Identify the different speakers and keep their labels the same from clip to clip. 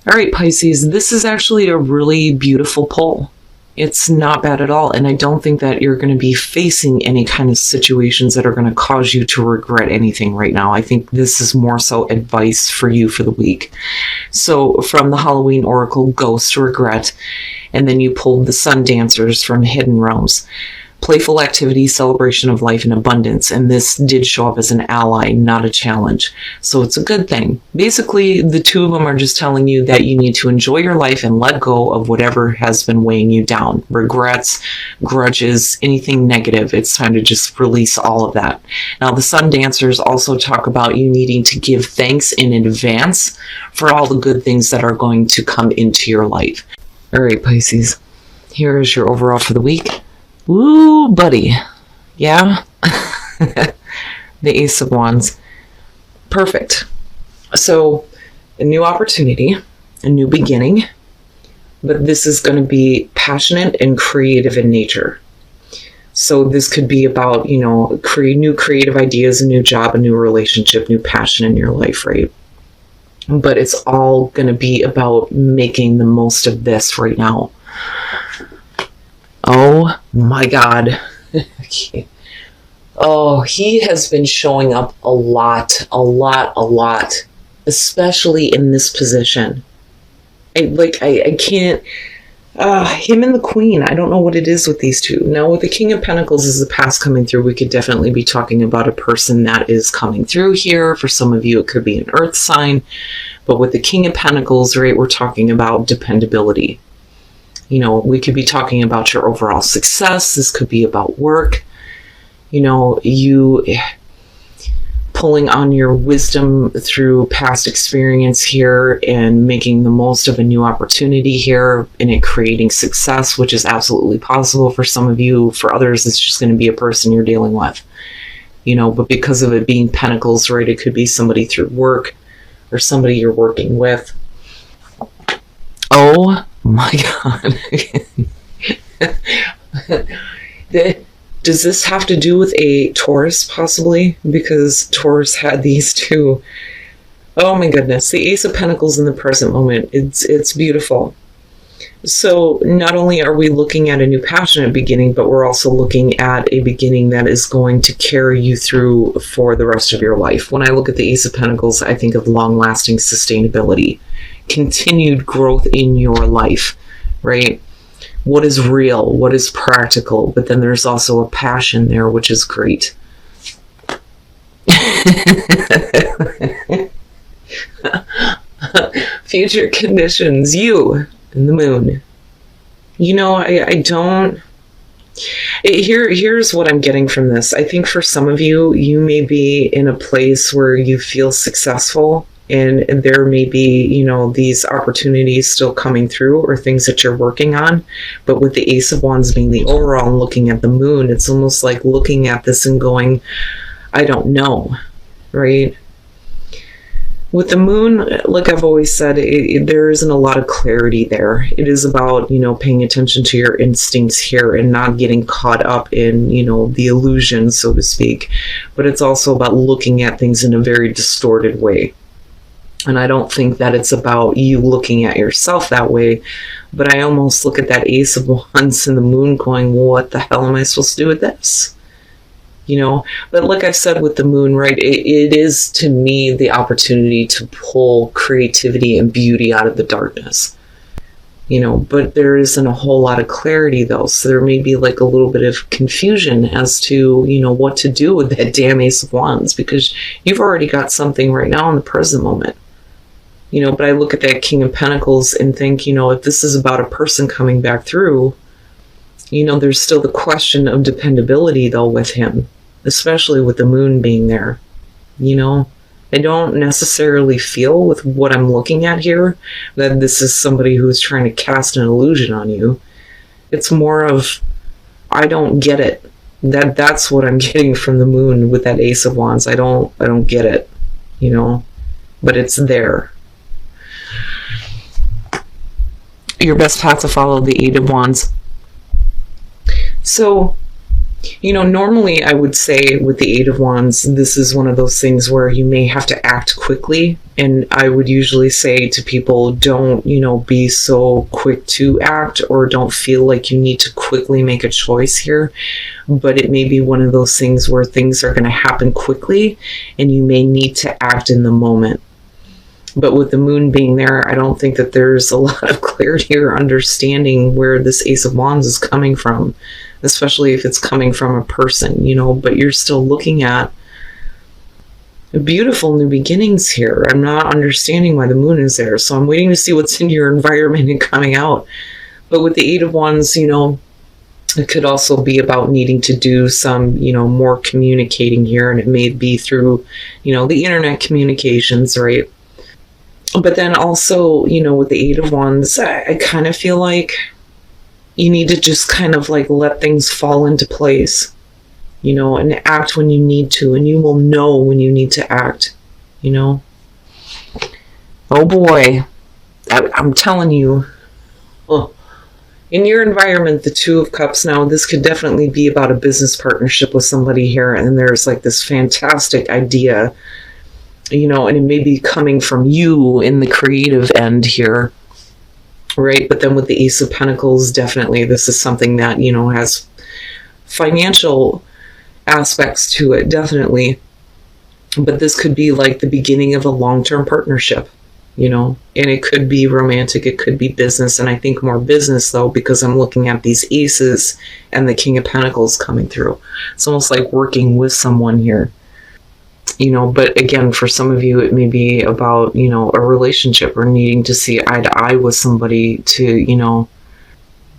Speaker 1: All right, Pisces, this is actually a really beautiful pull. It's not bad at all. And I don't think that you're going to be facing any kind of situations that are going to cause you to regret anything right now. I think this is more so advice for you for the week. So from the Halloween Oracle, Ghost, Regret, and then you pulled the Sun Dancers from Hidden Realms. Playful activity, celebration of life, and abundance. And this did show up as an ally, not a challenge. So it's a good thing. Basically, the two of them are just telling you that you need to enjoy your life and let go of whatever has been weighing you down. Regrets, grudges, anything negative. It's time to just release all of that. Now, the Sun Dancers also talk about you needing to give thanks in advance for all the good things that are going to come into your life. All right, Pisces. Here is your overall for the week. Woo, buddy. Yeah? The Ace of Wands. Perfect. So, a new opportunity, a new beginning, but this is going to be passionate and creative in nature. So this could be about, new creative ideas, a new job, a new relationship, new passion in your life, right? But it's all going to be about making the most of this right now. Oh my God. Oh, he has been showing up a lot, especially in this position. I can't, him and the Queen, I don't know what it is with these two. Now with the King of Pentacles is the past coming through, we could definitely be talking about a person that is coming through here. For some of you, it could be an earth sign. But with the King of Pentacles, right, we're talking about dependability. We could be talking about your overall success. This could be about work. You pulling on your wisdom through past experience here and making the most of a new opportunity here and it creating success, which is absolutely possible for some of you. For others, it's just going to be a person you're dealing with. But because of it being Pentacles, right, it could be somebody through work or somebody you're working with. Oh my God. Does this have to do with a Taurus possibly? Because Taurus had these two. Oh my goodness. The Ace of Pentacles in the present moment. It's beautiful. So not only are we looking at a new passionate beginning, but we're also looking at a beginning that is going to carry you through for the rest of your life. When I look at the Ace of Pentacles, I think of long-lasting sustainability, continued growth in your life, right? What is real, what is practical, but then there's also a passion there, which is great. Future conditions, you and the moon. I don't... Here's what I'm getting from this. I think for some of you, you may be in a place where you feel successful and there may be, these opportunities still coming through or things that you're working on. But with the Ace of Wands being the overall and looking at the moon, it's almost like looking at this and going, I don't know, right? With the moon, like I've always said, there isn't a lot of clarity there. It is about, paying attention to your instincts here and not getting caught up in, the illusion, so to speak. But it's also about looking at things in a very distorted way. And I don't think that it's about you looking at yourself that way, but I almost look at that Ace of Wands and the moon going, what the hell am I supposed to do with this? But like I said with the moon, right, it is to me the opportunity to pull creativity and beauty out of the darkness, but there isn't a whole lot of clarity though. So there may be like a little bit of confusion as to, what to do with that damn Ace of Wands, because you've already got something right now in the present moment. But I look at that King of Pentacles and think, if this is about a person coming back through, there's still the question of dependability though with him, especially with the moon being there. I don't necessarily feel with what I'm looking at here that this is somebody who's trying to cast an illusion on you. It's more of, I don't get it. That's what I'm getting from the moon with that Ace of Wands. I don't get it, but it's there. Your best path to follow, the Eight of Wands. So You know, normally I would say with the Eight of Wands, this is one of those things where you may have to act quickly. And I would usually say to people, don't, you know, be so quick to act, or don't feel like you need to quickly make a choice here. But it may be one of those things where things are going to happen quickly and you may need to act in the moment. But with the moon being there, I don't think that there's a lot of clarity or understanding where this Ace of Wands is coming from, especially if it's coming from a person, you know, but you're still looking at beautiful new beginnings here. I'm not understanding why the moon is there, so I'm waiting to see what's in your environment and coming out. But with the Eight of Wands, you know, it could also be about needing to do some, you know, more communicating here, and it may be through, you know, the internet communications, right? But then also, you know, with the Eight of Wands, I kind of feel like you need to just kind of like let things fall into place, you know, and act when you need to, and you will know when you need to act, you know. Oh boy, I'm telling you, in your environment, the Two of Cups, now this could definitely be about a business partnership with somebody here, and there's like this fantastic idea, you know, and it may be coming from you in the creative end here, right? But then with the Ace of Pentacles, definitely this is something that, you know, has financial aspects to it, definitely. But this could be like the beginning of a long-term partnership, you know, and it could be romantic, it could be business, and I think more business though, because I'm looking at these aces and the King of Pentacles coming through. It's almost like working with someone here, you know. But again, for some of you, it may be about, you know, a relationship or needing to see eye to eye with somebody to, you know,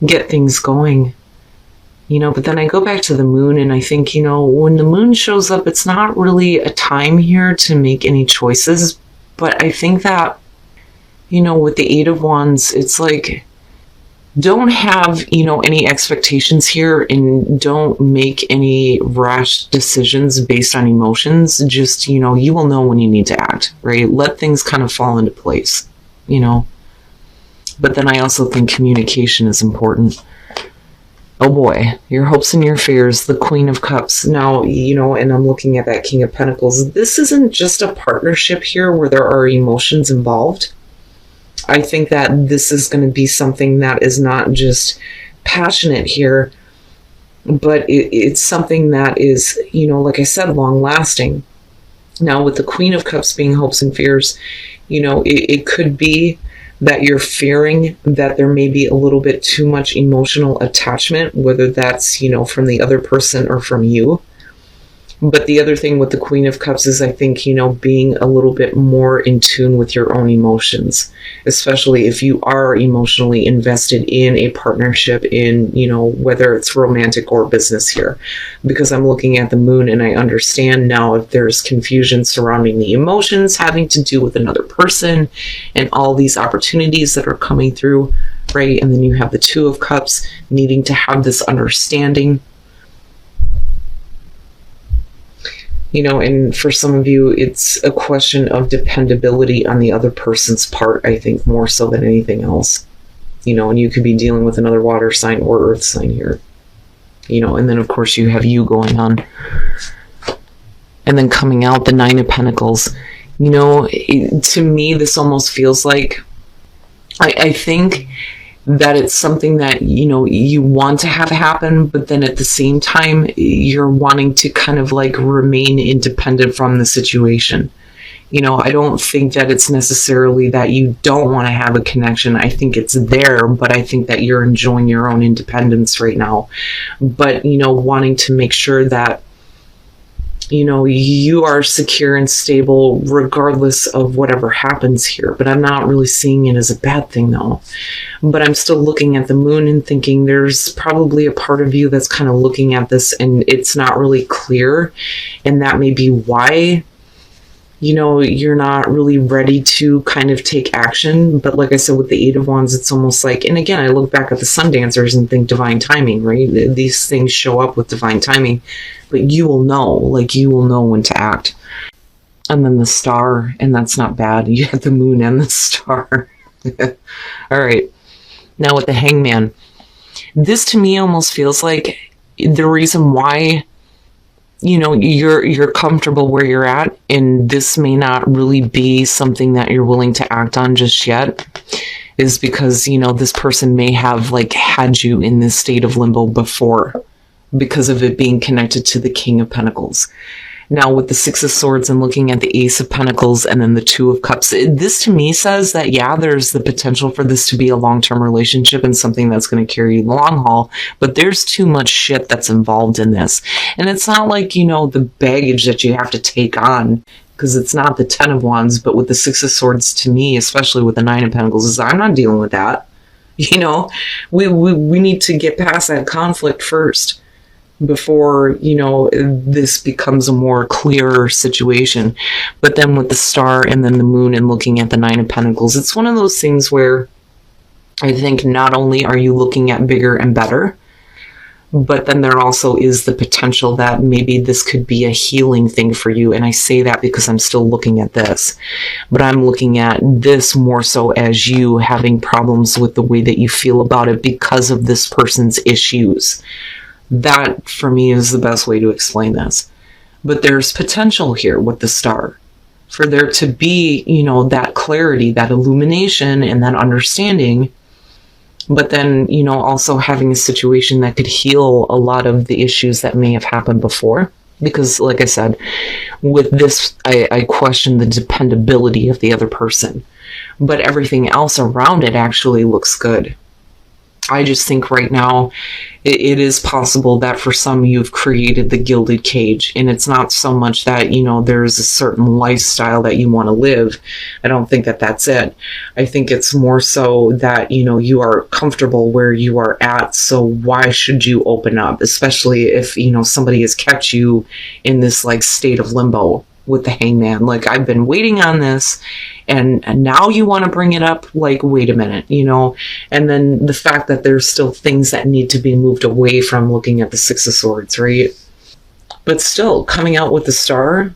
Speaker 1: get things going, you know. But then I go back to the moon, and I think, you know, when the moon shows up, it's not really a time here to make any choices. But I think that, you know, with the Eight of Wands, it's like, don't have, you know, any expectations here, and don't make any rash decisions based on emotions. Just, you know, you will know when you need to act, right? Let things kind of fall into place, you know. But then I also think communication is important. Oh boy, your hopes and your fears, the Queen of Cups. Now, you know, and I'm looking at that King of Pentacles. This isn't just a partnership here where there are emotions involved. I think that this is going to be something that is not just passionate here, but it's something that is, you know, like I said, long lasting. Now, with the Queen of Cups being hopes and fears, you know, it could be that you're fearing that there may be a little bit too much emotional attachment, whether that's, you know, from the other person or from you. But the other thing with the Queen of Cups is, I think, you know, being a little bit more in tune with your own emotions, especially if you are emotionally invested in a partnership, in, you know, whether it's romantic or business here. Because I'm looking at the moon, and I understand now if there's confusion surrounding the emotions having to do with another person and all these opportunities that are coming through, right? And then you have the Two of Cups needing to have this understanding. You know, and for some of you, it's a question of dependability on the other person's part, I think, more so than anything else. You know, and you could be dealing with another water sign or earth sign here. You know, and then, of course, you have you going on. And then coming out, the Nine of Pentacles. You know, to me, this almost feels like, I think that it's something that, you know, you want to have happen, but then at the same time, you're wanting to kind of like remain independent from the situation. You know, I don't think that it's necessarily that you don't want to have a connection. I think it's there, but I think that you're enjoying your own independence right now. But, you know, wanting to make sure that, you know, you are secure and stable regardless of whatever happens here. But I'm not really seeing it as a bad thing though. But I'm still looking at the moon and thinking there's probably a part of you that's kind of looking at this and it's not really clear. And that may be why, you know, you're not really ready to kind of take action. But like I said, with the Eight of Wands, it's almost like, and again, I look back at the Sun Dancers and think divine timing, right? These things show up with divine timing, but you will know, like you will know when to act. And then the Star, and that's not bad. You have the moon and the star. All right. Now with the Hangman, this to me almost feels like the reason why, you know, you're comfortable where you're at, and this may not really be something that you're willing to act on just yet, is because, you know, this person may have like had you in this state of limbo before because of it being connected to the King of Pentacles. Now, with the Six of Swords and looking at the Ace of Pentacles and then the Two of Cups, this to me says that, yeah, there's the potential for this to be a long-term relationship and something that's going to carry you the long haul, but there's too much shit that's involved in this. And it's not like, you know, the baggage that you have to take on, because it's not the Ten of Wands, but with the Six of Swords, to me, especially with the Nine of Pentacles, is I'm not dealing with that. You know, we need to get past that conflict first, before, you know, this becomes a more clearer situation. But then with the Star and then the Moon and looking at the Nine of Pentacles, it's one of those things where I think not only are you looking at bigger and better, but then there also is the potential that maybe this could be a healing thing for you. And I say that because I'm still looking at this, but I'm looking at this more so as you having problems with the way that you feel about it because of this person's issues. That, for me, is the best way to explain this. But there's potential here with the Star for there to be, you know, that clarity, that illumination, and that understanding. But then, you know, also having a situation that could heal a lot of the issues that may have happened before. Because, like I said, with this, I question the dependability of the other person. But everything else around it actually looks good. I just think right now it is possible that for some you've created the gilded cage, and it's not so much that, you know, there's a certain lifestyle that you want to live. I don't think that that's it. I think it's more so that, you know, you are comfortable where you are at, so why should you open up, especially if, you know, somebody has kept you in this like state of limbo with the Hangman. Like, I've been waiting on this, and now you want to bring it up? Like, wait a minute, you know? And then the fact that there's still things that need to be moved away from, looking at the Six of Swords, right? But still, coming out with the Star,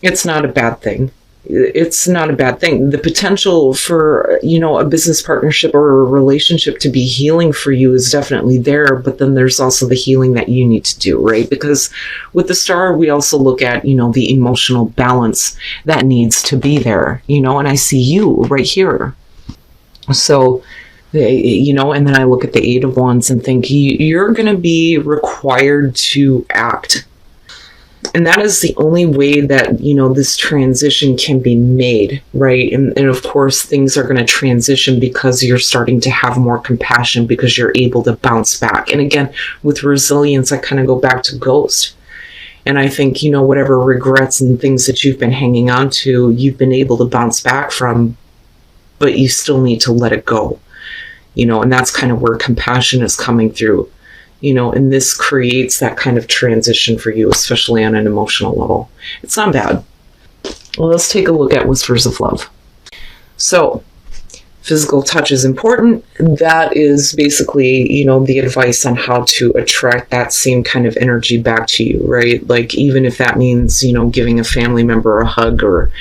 Speaker 1: it's not a bad thing. It's not a bad thing. The potential for, you know, a business partnership or a relationship to be healing for you is definitely there, but then there's also the healing that you need to do, right? Because with the Star, we also look at, you know, the emotional balance that needs to be there, you know, and I see you right here. So, you know, and then I look at the Eight of Wands and think you're going to be required to act. And that is the only way that, you know, this transition can be made, right? And of course, things are going to transition because you're starting to have more compassion, because you're able to bounce back. And again, with resilience, I kind of go back to Ghost. And I think, you know, whatever regrets and things that you've been hanging on to, you've been able to bounce back from, but you still need to let it go, you know, and that's kind of where compassion is coming through. You know, and this creates that kind of transition for you, especially on an emotional level. It's not bad. Well, let's take a look at Whispers of Love. So, physical touch is important. That is basically, you know, the advice on how to attract that same kind of energy back to you, right? Like, even if that means, you know, giving a family member a hug or,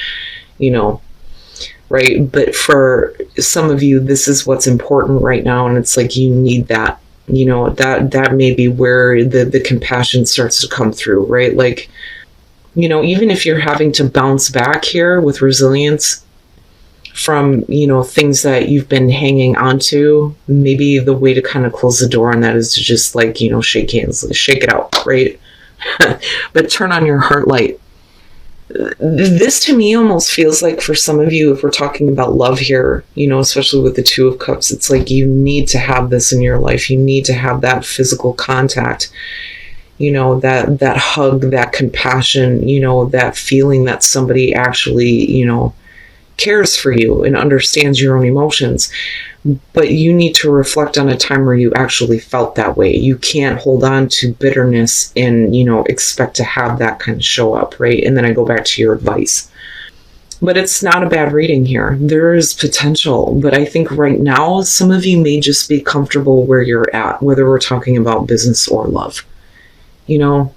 Speaker 1: you know, right? But for some of you, this is what's important right now, and it's like you need that. You know, that may be where the compassion starts to come through, right? Like, you know, even if you're having to bounce back here with resilience from, you know, things that you've been hanging on to, maybe the way to kind of close the door on that is to just, like, you know, shake hands, shake it out, right? But turn on your heart light. This to me almost feels like, for some of you, if we're talking about love here, you know, especially with the Two of Cups, it's like you need to have this in your life. You need to have that physical contact, you know, that hug, that compassion, you know, that feeling that somebody actually, you know, cares for you and understands your own emotions. But you need to reflect on a time where you actually felt that way. You can't hold on to bitterness and, you know, expect to have that kind of show up, right? And then I go back to your advice. But it's not a bad reading here. There is potential, but I think right now some of you may just be comfortable where you're at, whether we're talking about business or love, you know?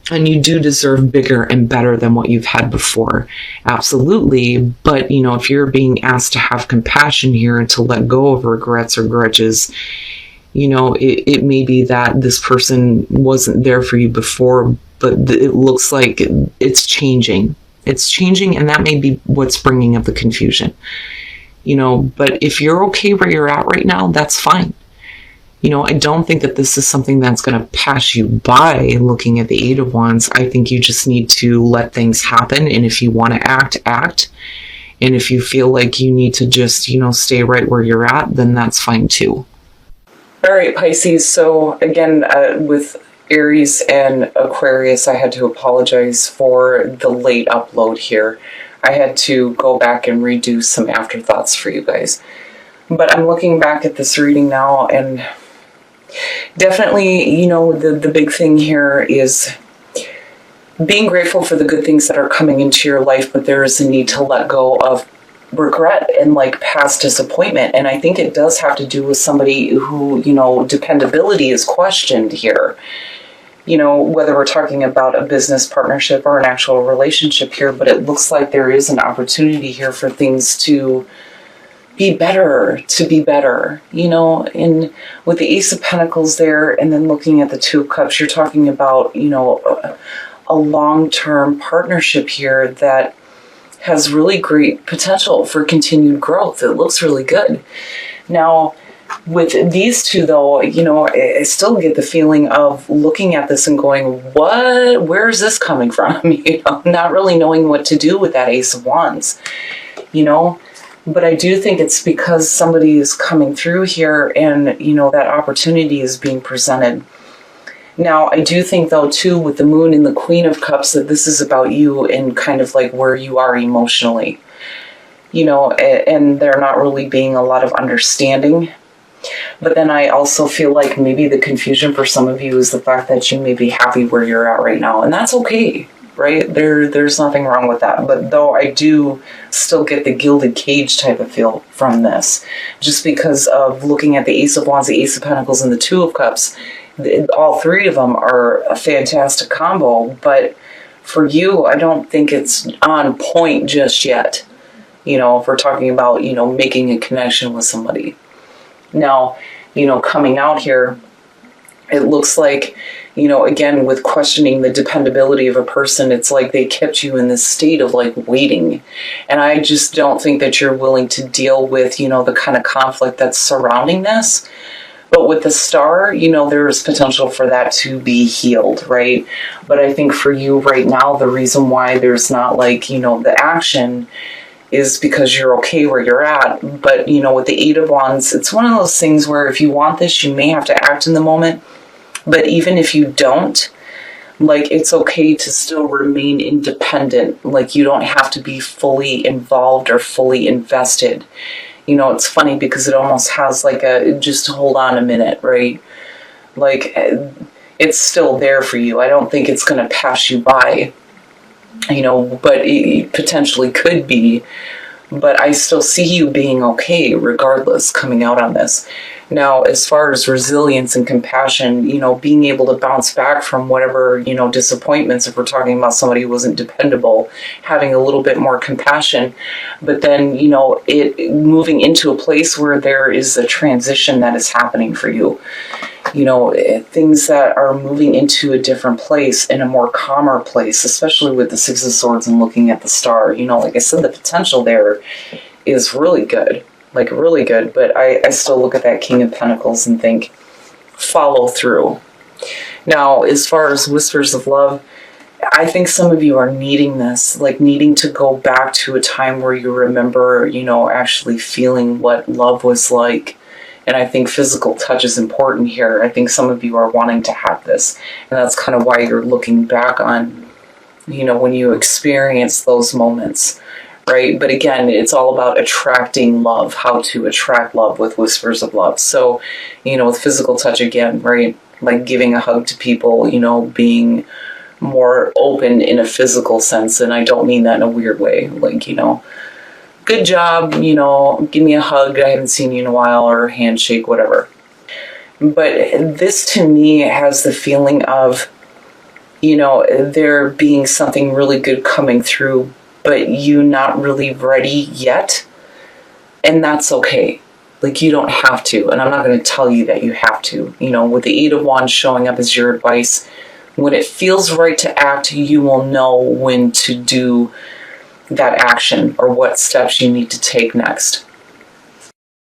Speaker 1: And you do deserve bigger and better than what you've had before. Absolutely. But, you know, if you're being asked to have compassion here and to let go of regrets or grudges, You know, it may be that this person wasn't there for you before, but it looks like it's changing. It's changing, and that may be what's bringing up the confusion. You know, but if you're okay where you're at right now, that's fine. You know, I don't think that this is something that's going to pass you by looking at the Eight of Wands. I think you just need to let things happen. And if you want to act, act. And if you feel like you need to just, you know, stay right where you're at, then that's fine too. All right, Pisces. So again, with Aries and Aquarius, I had to apologize for the late upload here. I had to go back and redo some afterthoughts for you guys. But I'm looking back at this reading now, and definitely, you know, the big thing here is being grateful for the good things that are coming into your life, but there is a need to let go of regret and like past disappointment. And I think it does have to do with somebody who, you know, dependability is questioned here. You know, whether we're talking about a business partnership or an actual relationship here, but it looks like there is an opportunity here for things to be better, you know. And with the Ace of Pentacles there, and then looking at the Two of Cups, you're talking about, you know, a long-term partnership here that has really great potential for continued growth. It looks really good. Now, with these two, though, you know, I still get the feeling of looking at this and going, what? Where is this coming from? You know, not really knowing what to do with that Ace of Wands, you know. But I do think it's because somebody is coming through here and, you know, that opportunity is being presented. Now, I do think, though, too, with the Moon and the Queen of Cups, that this is about you and kind of like where you are emotionally, you know, and there not really being a lot of understanding. But then I also feel like maybe the confusion for some of you is the fact that you may be happy where you're at right now. And that's okay, right? There's nothing wrong with that. But though I do still get the gilded cage type of feel from this, just because of looking at the Ace of Wands, the Ace of Pentacles, and the Two of Cups. All three of them are a fantastic combo. But for you, I don't think it's on point just yet. You know, if we're talking about, you know, making a connection with somebody. Now, you know, coming out here, it looks like, you know, again, with questioning the dependability of a person, it's like they kept you in this state of like waiting. And I just don't think that you're willing to deal with, you know, the kind of conflict that's surrounding this. But with the Star, you know, there's potential for that to be healed, right? But I think for you right now, the reason why there's not like, you know, the action is because you're okay where you're at. But, you know, with the Eight of Wands, it's one of those things where if you want this, you may have to act in the moment. But even if you don't, like, it's okay to still remain independent. Like, you don't have to be fully involved or fully invested. You know, it's funny because it almost has like a, just hold on a minute, right? Like, it's still there for you. I don't think it's going to pass you by. You know, but it potentially could be, but I still see you being okay regardless coming out on this. Now, as far as resilience and compassion, you know, being able to bounce back from whatever, you know, disappointments, if we're talking about somebody who wasn't dependable, having a little bit more compassion, but then, you know, it moving into a place where there is a transition that is happening for you. You know, things that are moving into a different place, in a more calmer place, especially with the Six of Swords and looking at the Star. You know, like I said, the potential there is really good, like really good. But I still look at that King of Pentacles and think, follow through. Now, as far as Whispers of Love, I think some of you are needing this, like needing to go back to a time where you remember, you know, actually feeling what love was like. And I think physical touch is important here. I think some of you are wanting to have this. And that's kind of why you're looking back on, you know, when you experience those moments, right? But again, it's all about attracting love, how to attract love with Whispers of Love. So, you know, with physical touch again, right? Like giving a hug to people, you know, being more open in a physical sense. And I don't mean that in a weird way. Like, you know, good job, you know, give me a hug, I haven't seen you in a while, or handshake, whatever. But this to me has the feeling of, you know, there being something really good coming through, but you not really ready yet. And that's okay.
Speaker 2: Like, you don't have to, and I'm not going to tell you that you have to. You know, with the Eight of Wands showing up as your advice, when it feels right to act, you will know when to do that action or what steps you need to take next.